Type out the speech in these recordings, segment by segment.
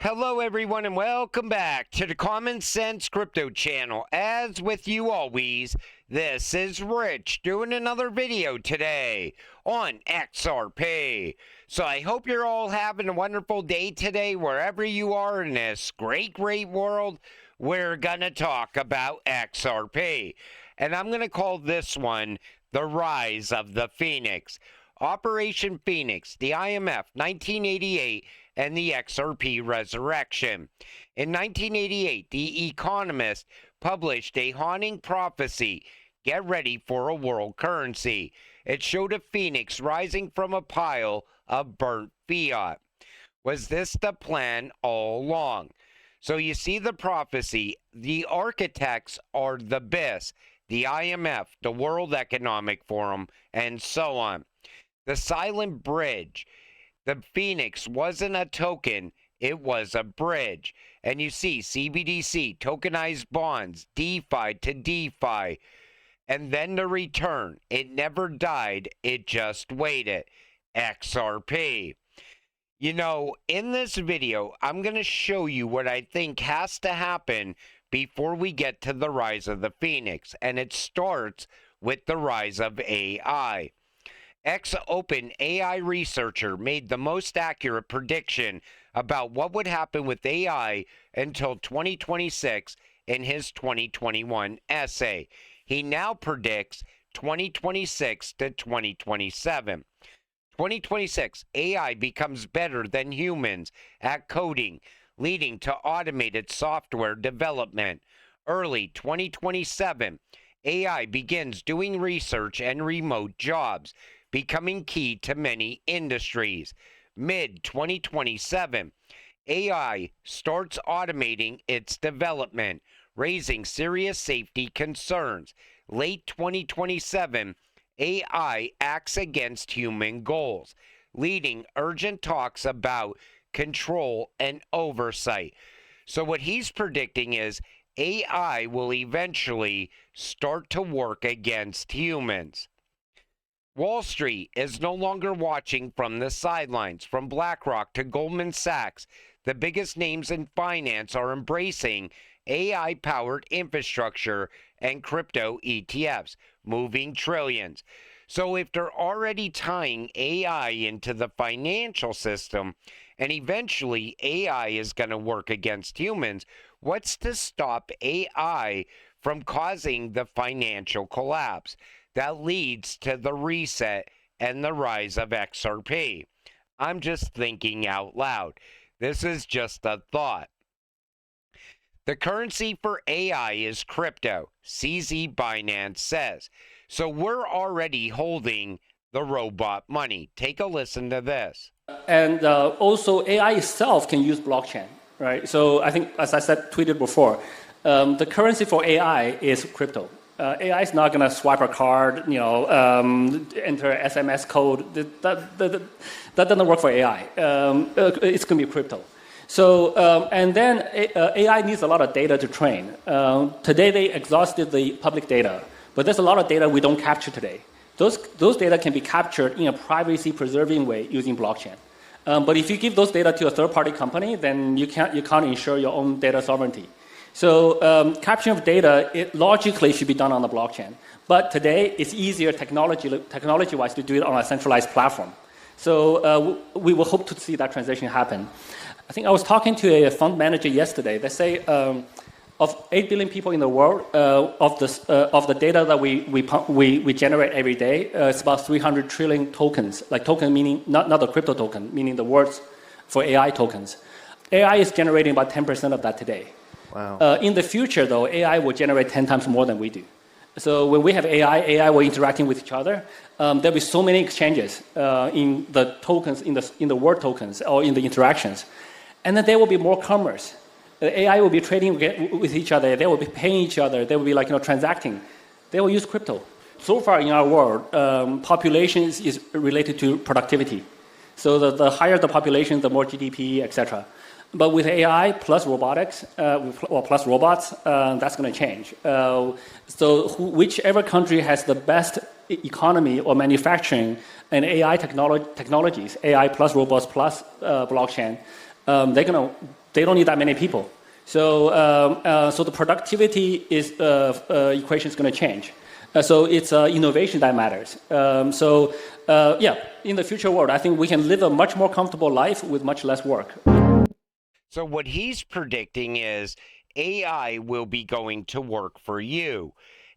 Hello everyone and welcome back to the Common Sense Crypto channel. As with you always, this is Rich doing another video today on XRP. So I hope you're all having a wonderful day today wherever you are in this great world. We're gonna talk about XRP. And I'm gonna call this one the Rise of the Phoenix. Operation Phoenix, the IMF, 1988, and the XRP resurrection. In 1988, The Economist published a haunting prophecy. Get ready for a world currency. It showed a phoenix rising from a pile of burnt fiat. Was this the plan all along? So you see the prophecy. The architects are the BIS, the IMF, the World Economic Forum, and so on. The silent bridge. The Phoenix wasn't a token, it was a bridge. And you see CBDC, tokenized bonds, DeFi to DeFi. And then the return. It never died, it just waited. XRP. You know, in this video, I'm going to show you what I think has to happen before we get to the rise of the Phoenix. And it starts with the rise of AI. Ex-Open AI researcher made the most accurate prediction about what would happen with AI until 2026 in his 2021 essay. He now predicts 2026 to 2027. 2026, AI becomes better than humans at coding, leading to automated software development. Early 2027, AI begins doing research and remote jobs, becoming key to many industries. Mid-2027, AI starts automating its development, raising serious safety concerns. Late 2027, AI acts against human goals, leading urgent talks about control and oversight. So what he's predicting is AI will eventually start to work against humans. Wall Street is no longer watching from the sidelines. From BlackRock to Goldman Sachs, the biggest names in finance are embracing AI-powered infrastructure and crypto ETFs, moving trillions. So if they're already tying AI into the financial system, and eventually AI is going to work against humans, what's to stop AI from causing the financial collapse that leads to the reset and the rise of XRP? I'm just thinking out loud. This is just a thought. The currency for AI is crypto, CZ Binance says. So we're already holding the robot money. Take a listen to this. And also AI itself can use blockchain, right? So I think, as I said, tweeted before, the currency for AI is crypto. AI is not going to swipe a card, enter SMS code. That doesn't work for AI. It's going to be crypto. So, and then AI needs a lot of data to train. Today they exhausted the public data, but there's a lot of data we don't capture today. Those data can be captured in a privacy-preserving way using blockchain. But if you give those data to a third-party company, then you can't ensure your own data sovereignty. So capturing of data, it logically should be done on the blockchain. But today, it's easier technology-wise to do it on a centralized platform. So we will hope to see that transition happen. I think I was talking to a fund manager yesterday. They say of 8 billion people in the world, of the data that we generate every day, it's about 300 trillion tokens. Like token meaning not the crypto token, meaning the words for AI tokens. AI is generating about 10% of that today. Wow. In the future, though, AI will generate 10 times more than we do. So when we have AI will interacting with each other. There'll be so many exchanges in the tokens, in the word tokens, or in the interactions, and then there will be more commerce. The AI will be trading with each other. They will be paying each other. They will be transacting. They will use crypto. So far in our world, population is related to productivity. So the higher the population, the more GDP, etc. But with AI plus robotics, or plus robots, that's going to change. So whichever country has the best economy or manufacturing and AI technologies, AI plus robots plus blockchain, they don't need that many people. So the productivity equation is going to change. So it's innovation that matters. In the future world, I think we can live a much more comfortable life with much less work. So what he's predicting is AI will be going to work for you.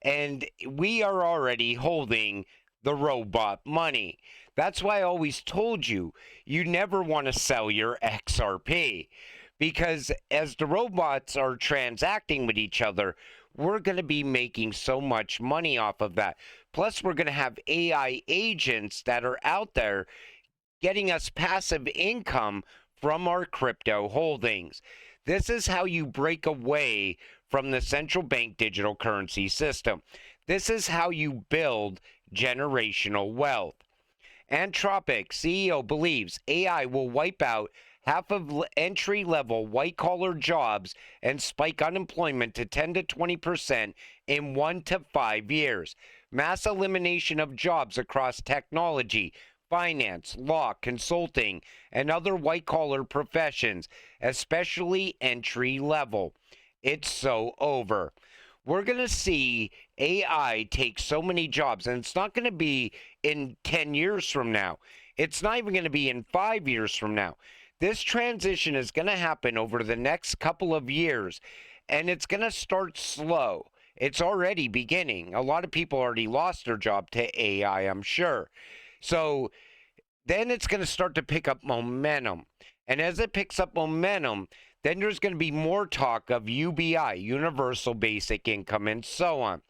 And we are already holding the robot money. That's why I always told you, you never want to sell your XRP. Because as the robots are transacting with each other, we're going to be making so much money off of that. Plus, we're going to have AI agents that are out there getting us passive income from our crypto holdings. This is how you break away from the central bank digital currency system. This is how you build generational wealth. Anthropic CEO believes AI will wipe out half of entry-level white-collar jobs and spike unemployment to 10 to 20% in 1 to 5 years. Mass elimination of jobs across technology, finance, law, consulting, and other white-collar professions, especially entry-level. It's so over. We're going to see AI take so many jobs, and it's not going to be in 10 years from now. It's not even going to be in 5 years from now. This transition is going to happen over the next couple of years, and it's going to start slow. It's already beginning. A lot of people already lost their job to AI, I'm sure. So then it's going to start to pick up momentum. And as it picks up momentum, then there's going to be more talk of UBI, Universal Basic Income, and so on.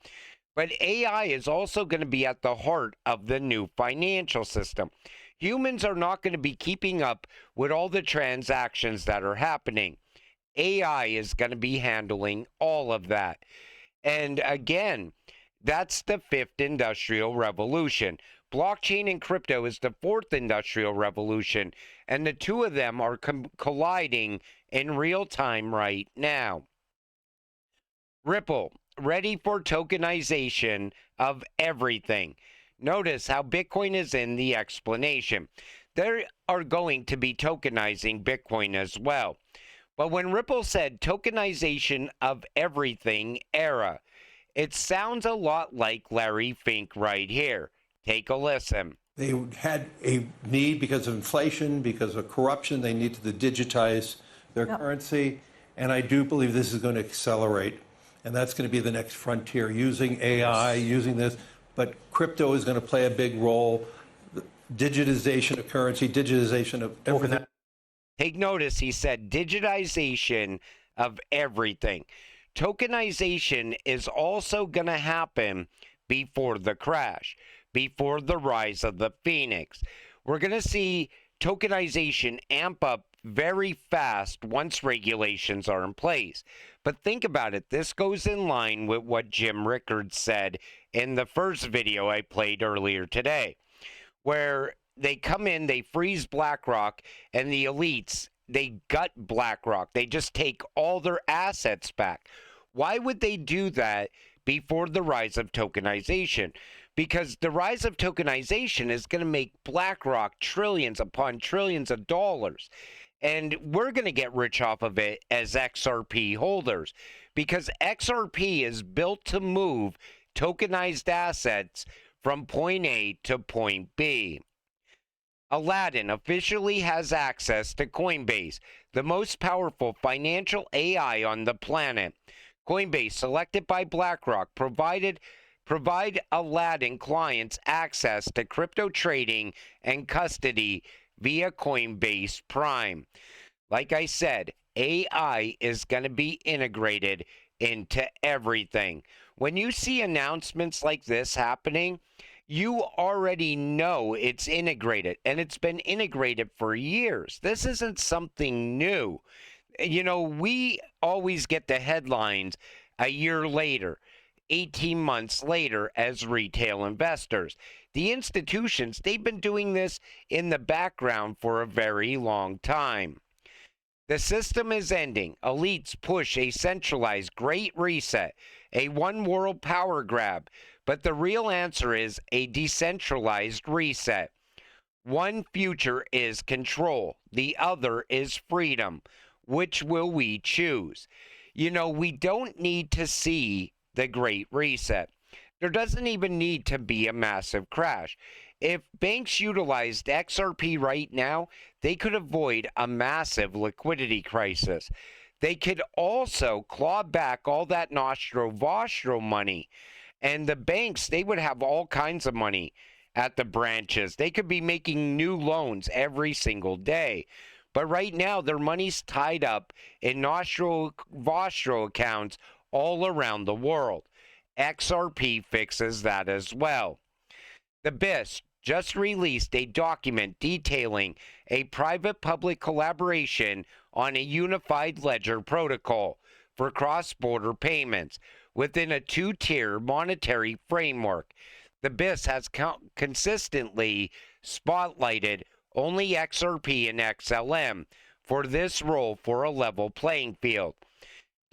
But AI is also going to be at the heart of the new financial system. Humans are not going to be keeping up with all the transactions that are happening. AI is going to be handling all of that. And again, that's the fifth industrial revolution. Blockchain and crypto is the fourth industrial revolution, and the two of them are colliding in real time right now. Ripple, ready for tokenization of everything. Notice how Bitcoin is in the explanation. They are going to be tokenizing Bitcoin as well. But when Ripple said tokenization of everything era, it sounds a lot like Larry Fink right here. Take a listen. They had a need because of inflation, because of corruption. They needed to digitize their currency. And I do believe this is going to accelerate. And that's going to be the next frontier, using AI, using this. But crypto is going to play a big role. Digitization of currency, digitization of everything. Take notice, he said digitization of everything. Tokenization is also going to happen before the crash, before the rise of the Phoenix. We're going to see tokenization amp up very fast once regulations are in place. But think about it. This goes in line with what Jim Rickards said in the first video I played earlier today, where they come in, they freeze BlackRock, and the elites, they gut BlackRock. They just take all their assets back. Why would they do that before the rise of tokenization? Because the rise of tokenization is going to make BlackRock trillions upon trillions of dollars. And we're going to get rich off of it as XRP holders, because XRP is built to move tokenized assets from point A to point B. Aladdin officially has access to Coinbase, the most powerful financial AI on the planet. Coinbase, selected by BlackRock, provide Aladdin clients access to crypto trading and custody via Coinbase Prime. Like I said, AI is going to be integrated into everything. When you see announcements like this happening, you already know it's integrated, and it's been integrated for years. This isn't something new. You know, we always get the headlines a year later, 18 months later as retail investors. The institutions, they've been doing this in the background for a very long time. The system is ending. Elites push a centralized great reset, a one world power grab. But the real answer is a decentralized reset. One future is control, the other is freedom. Which will we choose? You know, we don't need to see the Great Reset. There doesn't even need to be a massive crash. If banks utilized XRP right now, they could avoid a massive liquidity crisis. They could also claw back all that Nostro Vostro money. And the banks, they would have all kinds of money at the branches. They could be making new loans every single day. But right now, their money's tied up in Nostro Vostro accounts all around the world. XRP fixes that as well. The BIS just released a document detailing a private-public collaboration on a unified ledger protocol for cross-border payments within a two-tier monetary framework. The BIS has consistently spotlighted only XRP and XLM for this role for a level playing field.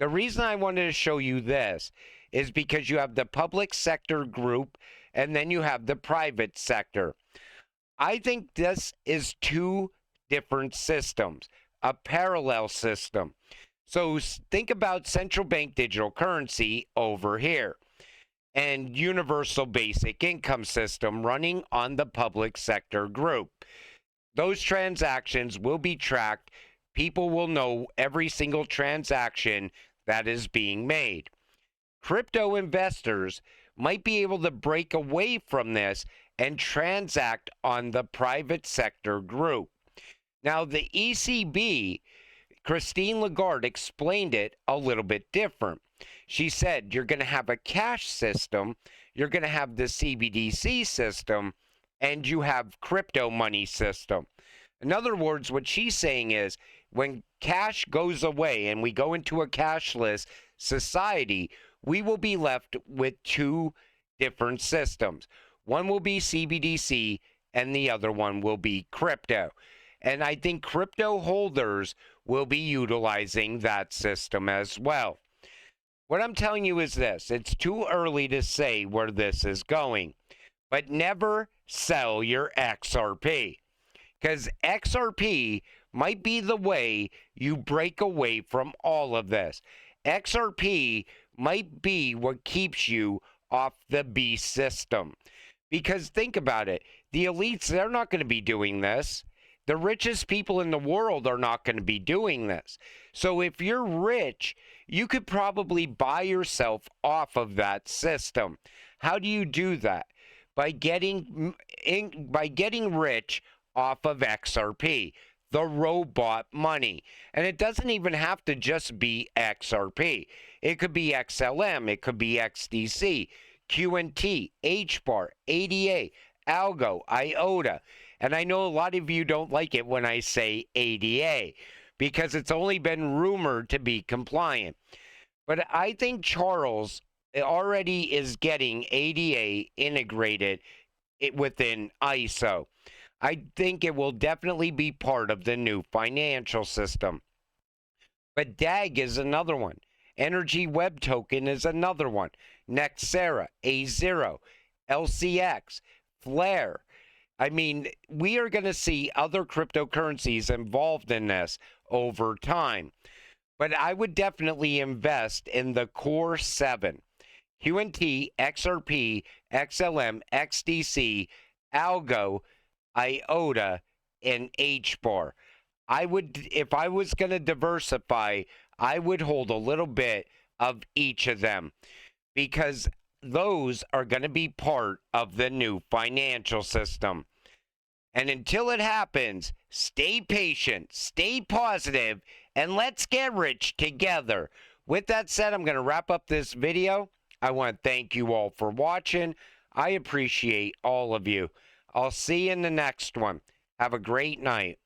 The reason I wanted to show you this is because you have the public sector group and then you have the private sector. I think this is two different systems, a parallel system. So think about central bank digital currency over here and universal basic income system running on the public sector group. Those transactions will be tracked. People will know every single transaction that is being made. Crypto investors might be able to break away from this and transact on the private sector group. Now, the ECB, Christine Lagarde, explained it a little bit different. She said you're going to have a cash system, you're going to have the CBDC system, and you have crypto money system. In other words, what she's saying is when cash goes away and we go into a cashless society, we will be left with two different systems. One will be CBDC and the other one will be crypto. And I think crypto holders will be utilizing that system as well. What I'm telling you is this: it's too early to say where this is going, but never sell your XRP, because XRP might be the way you break away from all of this. XRP might be what keeps you off the beast system. Because think about it, the elites, they're not going to be doing this. The richest people in the world are not going to be doing this. So if you're rich, you could probably buy yourself off of that system. How do you do that? By getting rich off of XRP, the robot money. And it doesn't even have to just be XRP. It could be XLM, it could be XDC, QNT, HBAR, ADA, Algo, IOTA. And I know a lot of you don't like it when I say ADA because it's only been rumored to be compliant. But I think Charles already is getting ADA integrated within ISO. I think it will definitely be part of the new financial system. But DAG is another one. Energy Web Token is another one. Nexera, A0, LCX, Flare. I mean, we are going to see other cryptocurrencies involved in this over time. But I would definitely invest in the core 7. QNT, XRP, XLM, XDC, Algo, IOTA, and HBAR. I would, if I was going to diversify, I would hold a little bit of each of them because those are going to be part of the new financial system. And until it happens, stay patient, stay positive, and let's get rich together. With that said, I'm going to wrap up this video. I want to thank you all for watching. I appreciate all of you. I'll see you in the next one. Have a great night.